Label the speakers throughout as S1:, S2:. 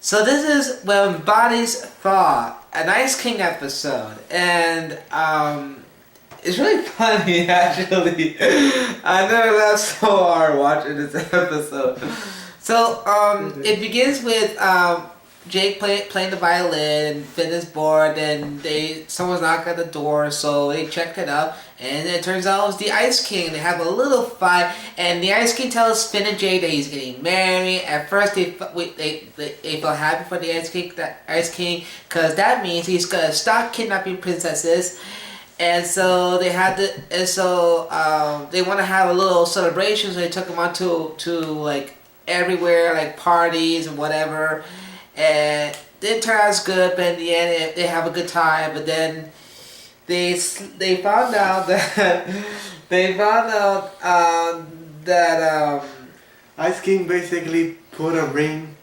S1: So this is when bodies thaw, an Ice King episode, and it's really funny actually. I never laughed so hard watching this episode. So it begins with Jake playing the violin, and Finn is bored, and someone's knocking at the door, so they check it out, and it turns out it's the Ice King. They have a little fight, and the Ice King tells Finn and Jake that he's getting married. At first, they feel happy for the Ice King, because that means he's gonna stop kidnapping princesses. And so they had they want to have a little celebration, so they took him out to like everywhere, like parties and whatever. And it didn't turn out as good, but in the end, they have a good time. But then they found out that
S2: Ice King basically put a ring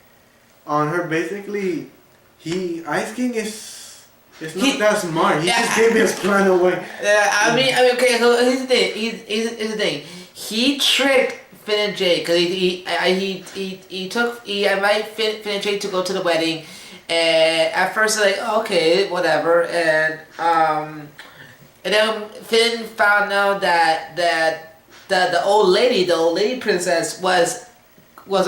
S2: on her. Basically, Ice King is not that smart. He just gave his plan away.
S1: Yeah, I mean, okay. So here's the thing. Here's the thing. He tricked Finn and Jake, because he invited Finn and Jake to go to the wedding, and at first they're like, oh, okay, whatever, and then Finn found out that the old lady princess was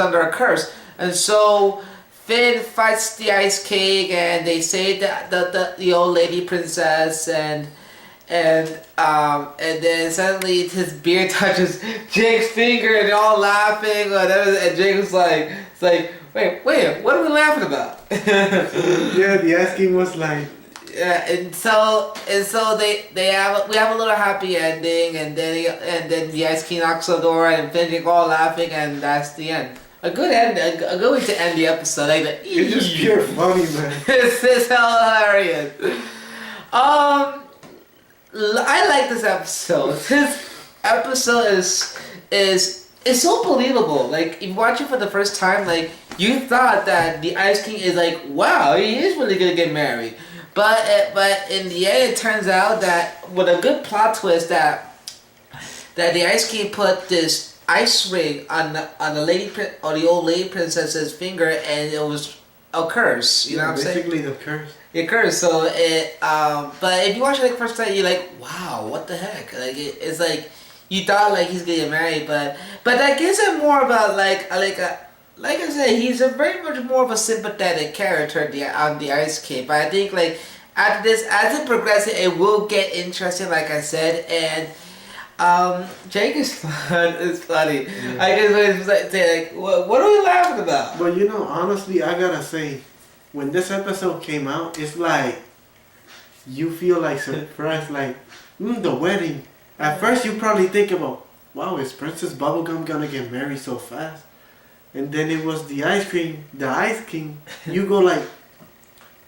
S1: under a curse, and so Finn fights the Ice King, and they save the old lady princess, and then suddenly his beard touches Jake's finger, and they're all laughing, whatever. And Jake was like, wait, what are we laughing about?
S2: Yeah, the Ice King was like,
S1: yeah, and so we have a little happy ending, and then the Ice King knocks on the door, and Finn and Jake all laughing, and that's the end. A good end, a good way to end the episode. Like that.
S2: It's just pure funny, man.
S1: It's hilarious. I like this episode. This episode is so believable. Like, if you watch it for the first time, like, you thought that the Ice King is like, wow, he is really gonna get married. But in the end, it turns out that with a good plot twist that the Ice King put this ice ring on the old lady princess's finger, and it was a curse. You know what I'm saying?
S2: Basically, the curse.
S1: It occurs, so but if you watch it like first time, you're like, wow, what the heck? Like it's like you thought like he's getting married, but that gives it more about like I said, he's a very much more of a sympathetic character on the Ice King. But I think like after this, as it progresses, it will get interesting. Like I said, and Jake is fun. It's funny. Yeah. I guess like say like, what are we laughing about?
S2: But honestly, I gotta say, when this episode came out, it's like you feel like surprised, like the wedding. At first, you probably think about, wow, is Princess Bubblegum gonna get married so fast? And then it was the Ice King. You go like,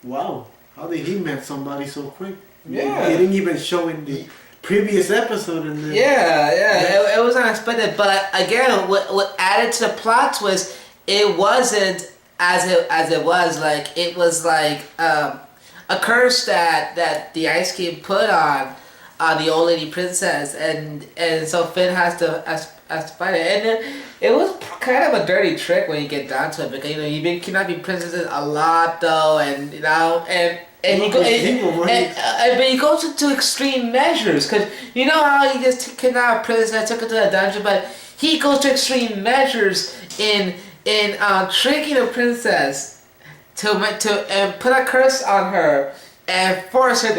S2: wow, how did he met somebody so quick?
S1: Yeah,
S2: he didn't even show in the previous episode. And then
S1: it was unexpected. But again, what added to the plot twist, it wasn't as it was like it was like a curse that the Ice King put on the old lady princess, and so Finn has to fight it, and then it was kind of a dirty trick when you get down to it, because you've been kidnapping princesses a lot though, and but he goes to extreme measures, because you know how he just kidnapped a princess, took her to a dungeon, but he goes to extreme measures in tricking a princess to put a curse on her and force her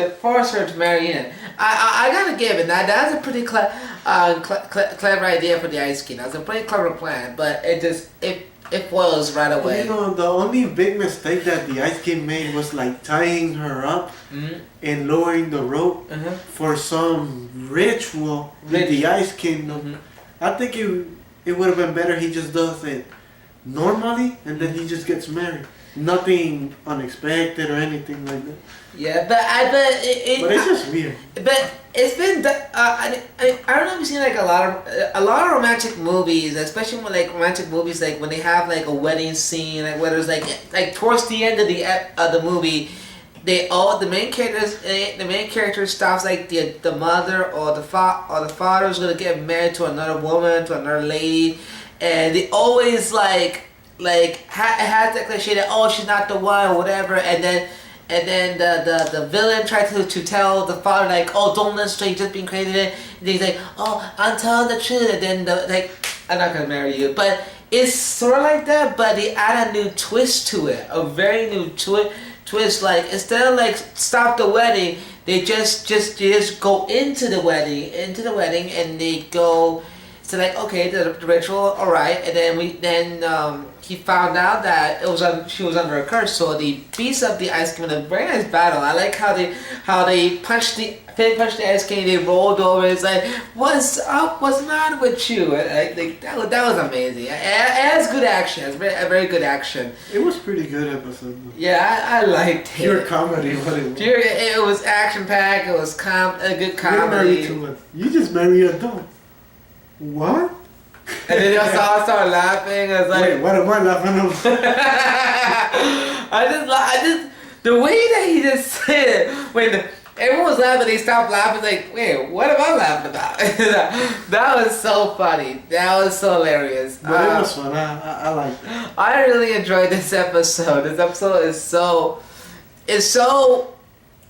S1: to marry him. I gotta give it that. That's a pretty clever idea for the Ice King. That's a pretty clever plan, but it foils right away.
S2: The only big mistake that the Ice King made was like tying her up and lowering the rope for some ritual with the Ice King. I think it would have been better he just does it normally, and then he just gets married. Nothing unexpected or anything like that.
S1: Yeah, but
S2: it's just weird.
S1: But it's been I don't know if you've seen like a lot of romantic movies, especially when like romantic movies like when they have like a wedding scene, like whether it's like towards the end of the movie, the main character stops like the mother or the father is gonna get married to another woman, to another lady, and they always like has the cliche that, oh, she's not the one or whatever, and then the villain tried to tell the father, like, oh, don't listen to her, he's just being crazy. And he's like, oh, I'm telling the truth, and then I'm not gonna marry you. But it's sort of like that, but they add a new twist to it, a very new twist. Like, instead of like stop the wedding, they just go into the wedding, and they go. So like, okay, the ritual, all right, and then he found out that she was under a curse. So the beast of the ice cream, a very nice battle. I like how they punched the ice cream, they rolled over. It's like, what's up? What's the matter with you? And I think that was amazing. It has good action. It's a very good action.
S2: It was pretty good episode.
S1: Yeah, I liked it.
S2: Pure comedy, what it was.
S1: It was action packed. It was a good comedy.
S2: You married you just marry a dog. What?
S1: And then I started laughing. I was like,
S2: wait, what am I laughing about?
S1: I just, the way that he just said it, when everyone was laughing, they stopped laughing. Like, wait, what am I laughing about? That was so funny. That was so hilarious.
S2: But it was fun. I liked it.
S1: I really enjoyed this episode. This episode is so,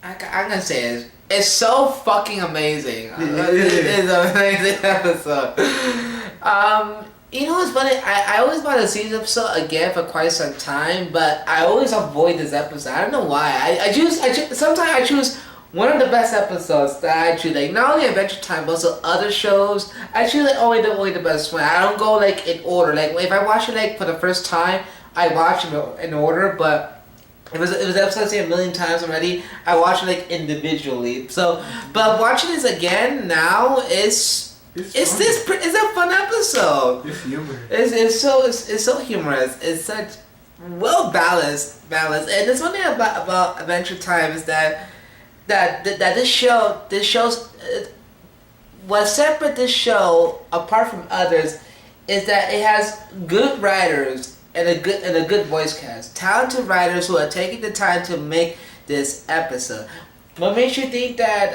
S1: I'm gonna say it. It's so fucking amazing. It's an amazing episode. You know what's funny? I always want to see this episode again for quite some time, but I always avoid this episode. I don't know why. Sometimes I choose one of the best episodes that I choose, like not only Adventure Time, but also other shows. I choose like only the best one. I don't go like in order. Like if I watch it like for the first time, I watch it in order, but it was an episode I've seen a million times already. I watch it like individually. So, but watching this again now it's a fun episode.
S2: It's humorous.
S1: It's so humorous. It's such well balanced, and there's one thing about Adventure Time is that this show's what separates this show apart from others is that it has good writers and a good voice cast, talented writers who are taking the time to make this episode. What makes you think that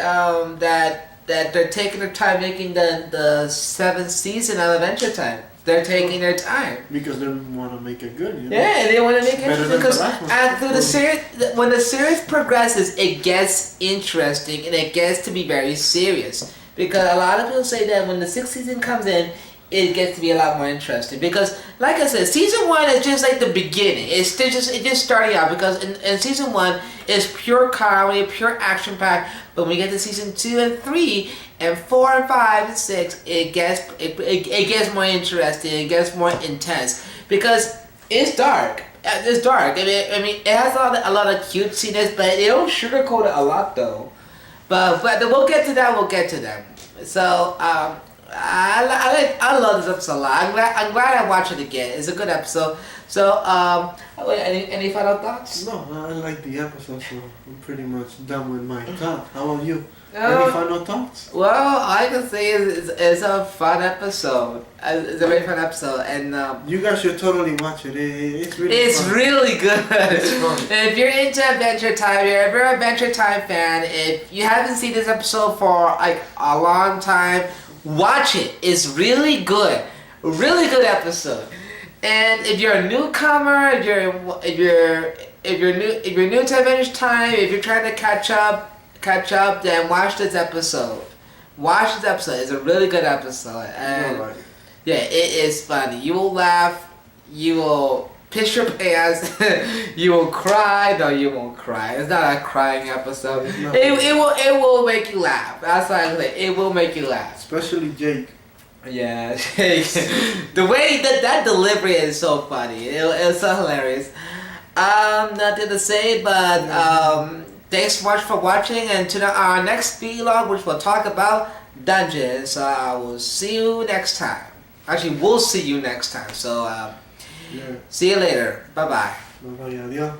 S1: they're taking their time making the 7th season of Adventure Time? They're taking their time
S2: because they want to make it good. You know?
S1: Yeah, they want to make it
S2: better
S1: because through the series, when the series progresses, it gets interesting and it gets to be very serious. Because a lot of people say that when the 6th season comes in, it gets to be a lot more interesting. Because, like I said, season 1 is just like the beginning. It's just starting out. Because in season 1, it's pure comedy, pure action packed. But when we get to season 2 and 3 and 4 and 5 and 6, it gets more interesting. It gets more intense because it's dark. It's dark. I mean, it has a lot of cutesiness, but they don't sugarcoat it a lot though. But we'll get to that. We'll get to them. So I love this episode a lot. I'm glad I watched it again. It's a good episode. So any final thoughts?
S2: No, I like the episode, so I'm pretty much done with my thoughts. How about you? Any final thoughts?
S1: Well, all I can say is it's a fun episode. It's a very fun episode, and
S2: you guys should totally watch it. It's fun.
S1: Really good.
S2: It's fun.
S1: If you're into Adventure Time, if you're an Adventure Time fan, if you haven't seen this episode for like a long time, watch it. It's really good. Really good episode. And if you're a newcomer, if you're new to Adventure Time, if you're trying to catch up, then watch this episode. Watch this episode. It's a really good episode. And yeah, it is funny. You will laugh. You will piss your pants. You will cry. No, you won't cry. It's not a crying episode. It will make you laugh. That's what I'm saying. It will make you laugh.
S2: Especially Jake.
S1: Yeah, the way that delivery is so funny. It's so hilarious. Nothing to say, but thanks so much for watching, and to our next vlog, which we'll talk about dungeons. So I will see you next time. Actually, we'll see you next time. So see you later. Bye bye.
S2: Bye bye. Adios.